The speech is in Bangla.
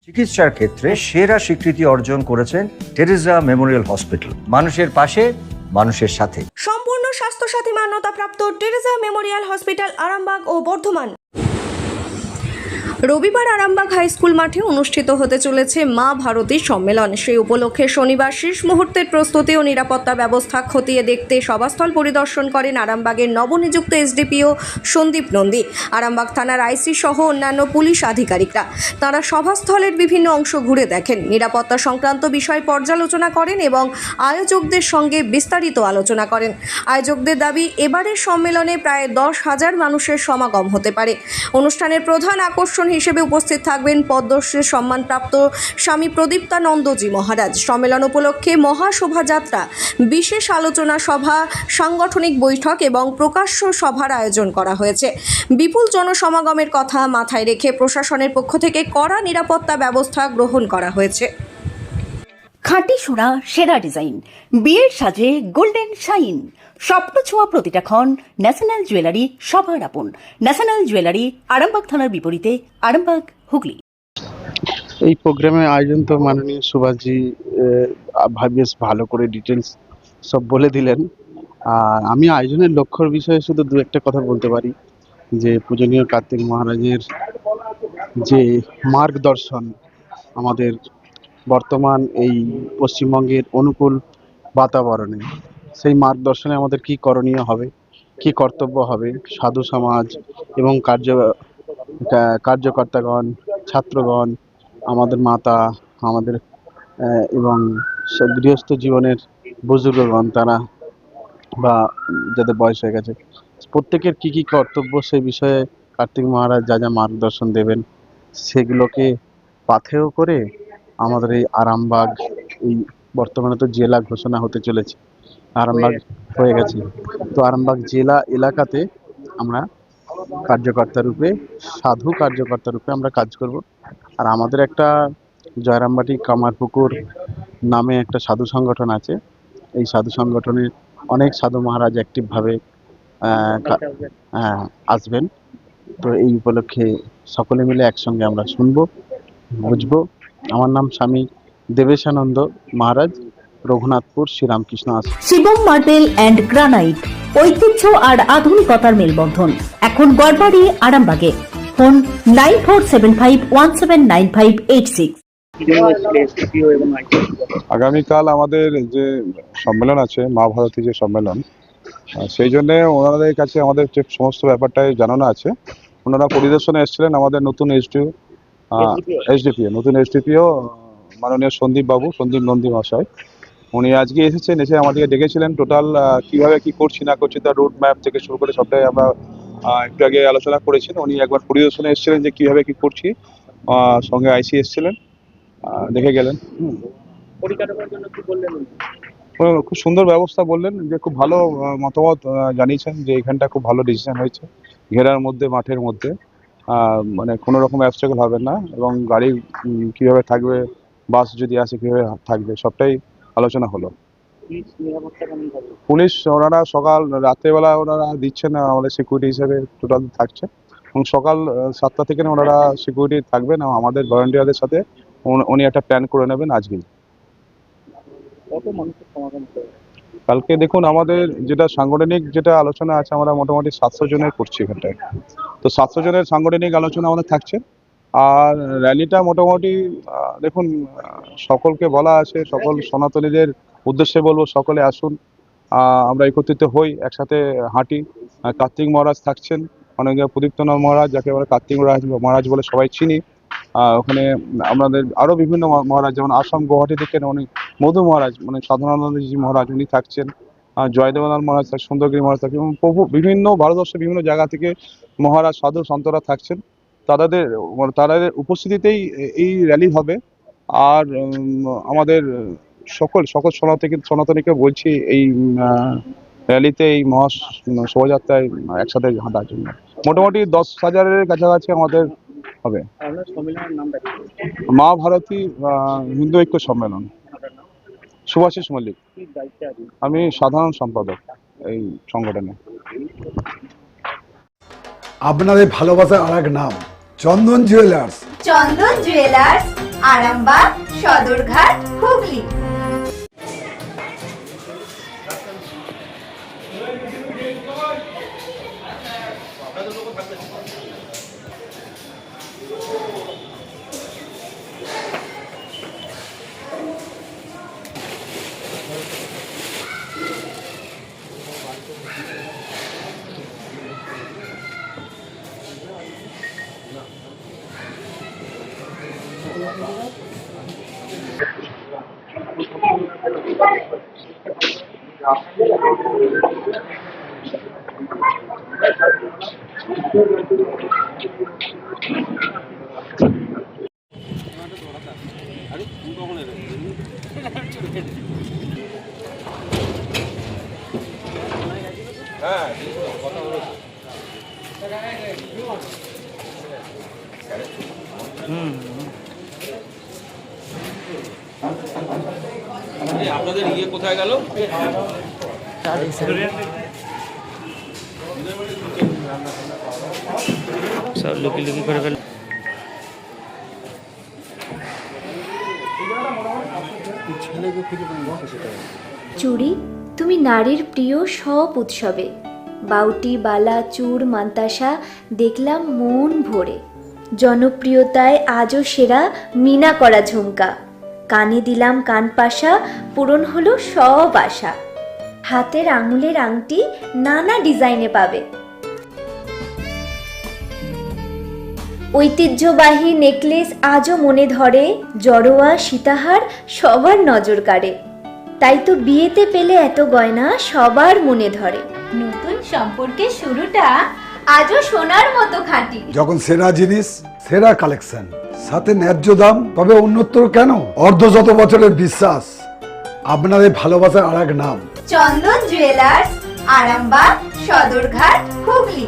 চিকিৎসার ক্ষেত্রে সেরা স্বীকৃতি অর্জন করেছেন টেরেজা মেমোরিয়াল হসপিটাল। মানুষের পাশে, মানুষের সাথে। সম্পূর্ণ স্বাস্থ্যসাথী মান্যতাপ্রাপ্ত টেরেজা মেমোরিয়াল হসপিটাল আরামবাগ ও বর্ধমান। রবিবার আরামবাগ হাই স্কুল মাঠে অনুষ্ঠিত হতে চলেছে মা ভারতী সম্মেলন। সেই উপলক্ষে শনিবার শেষ মুহূর্তের প্রস্তুতি ও নিরাপত্তা ব্যবস্থা খতিয়ে দেখতে সভাস্থল পরিদর্শন করেন আরামবাগের নবনিযুক্ত এসডিপিও সন্দীপ নন্দী, আরামবাগ থানার আইসি সহ অন্যান্য পুলিশ আধিকারিকরা। তারা সভাস্থলের বিভিন্ন অংশ ঘুরে দেখেন, নিরাপত্তা সংক্রান্ত বিষয় পর্যালোচনা করেন এবং আয়োজকদের সঙ্গে বিস্তারিত আলোচনা করেন। আয়োজকদের দাবি, এবারের সম্মেলনে প্রায় 10,000 মানুষের সমাগম হতে পারে। অনুষ্ঠানের প্রধান আকর্ষণ হিসেবে উপস্থিত থাকবেন পদ্মশ্রী সম্মানপ্রাপ্ত স্বামী প্রদীপ্তানন্দজি মহারাজ। সম্মেলন উপলক্ষে মহাশোভাযাত্রা, বিশেষ আলোচনা সভা, সাংগঠনিক বৈঠক এবং প্রকাশ্য সভার আয়োজন করা হয়েছে। বিপুল জনসমাগমের কথা মাথায় রেখে প্রশাসনের পক্ষ থেকে কড়া নিরাপত্তা ব্যবস্থা গ্রহণ করা হয়েছে। খাঁটি সোনা, সেরা ডিজাইন, বিয়ের সাজে গোল্ডেন শাইন, স্বপ্ন ছোঁয়া প্রতিটা ক্ষণ। ন্যাশনাল জুয়েলারি সবার আপন। ন্যাশনাল জুয়েলারি, আরামবাগ থানার বিপরীতে, আরামবাগ, হুগলি। এই প্রোগ্রামের আয়োজন তো মাননীয় সুভাষজি বেশ ভালো করে ডিটেলস সব বলে দিলেন। আর আমি আয়োজনের লক্ষ্যর বিষয়ে শুধু দু একটা কথা বলতে পারি, যে পূজনীয় কার্তিক মহারাজের যে মার্গদর্শন আমাদের বর্তমান এই পশ্চিমবঙ্গের অনুকূল বাতাবরণে, সেই মার্গদর্শনে আমাদের কি করণীয় হবে, কি কর্তব্য হবে, সাধু সমাজ এবং কার্যকর্তাগণ, ছাত্রগণ, আমাদের মাতা, আমাদের এবং গৃহস্থ জীবনের বুজুর্গগণ, তারা বা যাদের বয়স হয়ে গেছে, প্রত্যেকের কি কি কর্তব্য সেই বিষয়ে কার্তিক মহারাজ যা যা মার্গদর্শন দেবেন, সেগুলোকে পাথেয় করে আমাদের এই আরামবাগ, এই বর্তমানে তো জেলা ঘোষণা হতে চলেছে, আরামবাগ হয়ে গেছে, তো আরামবাগ জেলা এলাকাতে আমরা কার্যকর্তা রূপে, সাধু কার্যকর্তা রূপে আমরা কাজ করব। আর আমাদের একটা জয়রামবাটি কামারপুকুর নামে একটা সাধু সংগঠন আছে। এই সাধু সংগঠনে অনেক সাধু মহারাজ অ্যাক্টিভভাবে আসবেন। তো এই উপলক্ষে সকলে মিলে একসঙ্গে আমরা শুনবো, বুঝবো। আমার নাম স্বামী দেবেশানন্দ মহারাজ, রঘুনাথপুর, শ্রীরামকৃষ্ণ আশ্রম। শিবম মার্বেল অ্যান্ড গ্রানাইট, ঐতিহ্য আর আধুনিকতার মেলবন্ধন, এখন গড়বাড়ি, আরামবাগে। ফোন 9475179586। আগামীকাল আমাদের যে সম্মেলন আছে, মা ভারতী যে সম্মেলন, সেই জন্য ওনাদের কাছে আমাদের যে সমস্ত ব্যাপারটাই জানানো আছে। ওনারা পরিদর্শনে এসেছিলেন, আমাদের নতুন নতুন এসডিপিও মাননীয় সন্দীপ নন্দী মহাশয়। উনি আজকে এসেছেন, এসে আমাদেরকে ডেকেছিলেন। টোটাল কিভাবে কি করছি না করছি তার রোড ম্যাপ থেকে শুরু করে সবটাই আমরা একটু আগে আলোচনা করেছি। উনি একবার পরিদর্শনে এসেছিলেন যে কিভাবে কি করছি, সঙ্গে আইসি এসেছিলেন, দেখে গেলেন। খুব সুন্দর ব্যবস্থা বললেন, যে খুব ভালো মতামত জানিয়েছেন, যে এখানটা খুব ভালো ডিসিশন হয়েছে, ঘেরার মধ্যে, মাঠের মধ্যে, মানে কোনো রকম অবস্ট্রাগল হবে না, এবং গাড়ি কিভাবে থাকবে, বাস যদি আসে কিভাবে থাকবে, সবটাই আলোচনা হলো। পুলিশ ওনারা সকাল রাত্রেবেলা ওনারা দিচ্ছেন আমাদের সিকিউরিটি হিসেবে, টোটাল থাকছে, এবং সকাল 7টা থেকে ওনারা সিকিউরিটি থাকবেন, আমাদের ভলান্টিয়ারদের সাথে উনি একটা প্ল্যান করে নেবেন আজকেই। কালকে দেখুন, আমাদের যেটা সাংগঠনিক যেটা আলোচনা আছে, আমরা মোটামুটি 700 জনের করছি এখানটায়। তো 700 জনের সাংগঠনিক আলোচনা আমাদের থাকছে। আর র্যালিটা মোটামুটি দেখুন, সকলকে বলা আছে, সকল সনাতনীদের উদ্দেশ্যে বলবো, সকলে আসুন, আমরা একত্রিত হই, একসাথে হাঁটি। কার্তিক মহারাজ থাকছেন, অনেকে প্রদীপ্তনাথ মহারাজ, যাকে আমরা কার্তিক মহারাজ বলে সবাই চিনি। ওখানে আমাদের আরো বিভিন্ন মহারাজ, যেমন আসাম গুয়াহাটি থেকে উনি মধু মহারাজ, মানে সাধনানন্দজি মহারাজ, উনি থাকছেন। জয়দেবনাথ মহারাজ, সুন্দরগিরি মহারাজ থাকছেন, এবং প্রভু বিভিন্ন ভারতবর্ষের বিভিন্ন জায়গা থেকে মহারাজ, সাধু সন্তরা থাকছেন। তাদের উপস্থিতিতেই এই র্যালি হবে। আর আমাদের সকল সনাতনীকে বলছি, এই র্যালিতে, এই শোভাযাত্রায় একসাথে হাঁটার জন্য। মোটামুটি 10,000-এর কাছাকাছি আমাদের হবে। মা ভারতী হিন্দু ঐক্য সম্মেলন। সুভাষিস মল্লিক, আমি সাধারণ সম্পাদক এই সংগঠনে। আপনাদের ভালোবাসার আর এক নাম চন্দন জুয়েলার্স। চন্দন জুয়েলার্স, আরামবাগ, সদরঘাট, হুগলি। আপনাদের ইয়ে কোথায় গেল? সব লুকি লুকি করে ফেল। চুড়ি, তুমি নারীর প্রিয় সব উৎসবে। বাউটি, বালা, চূড়, মান্তাসা দেখলাম মন ভরে। জনপ্রিয়তায় আজও সেরা মিনা করা ঝুমকা। কানে দিলাম কানপাশা, পূরণ হলো সব আশা। হাতের আঙুলের আংটি নানা ডিজাইনে পাবে। ঐতিহ্যবাহী নেকলেস আজও মনে ধরে। জড়োয়া, সীতাহার সবার নজর কাড়ে। তাই তো বিয়েতে পেলে এত গয়না সবার মনে ধরে। নতুন সম্পর্কের শুরুটা আজও সোনার মতো খাঁটি। যখন সেরা জিনিস, সেরা কালেকশন, সাথে ন্যায্য দাম, তবে উন্নতর কেন? অর্ধশত বছরের বিশ্বাস, আপনাদের ভালোবাসার আর এক নাম। চন্দন জুয়েলার্স, আরামবাগ, সদরঘাট, হুগলি।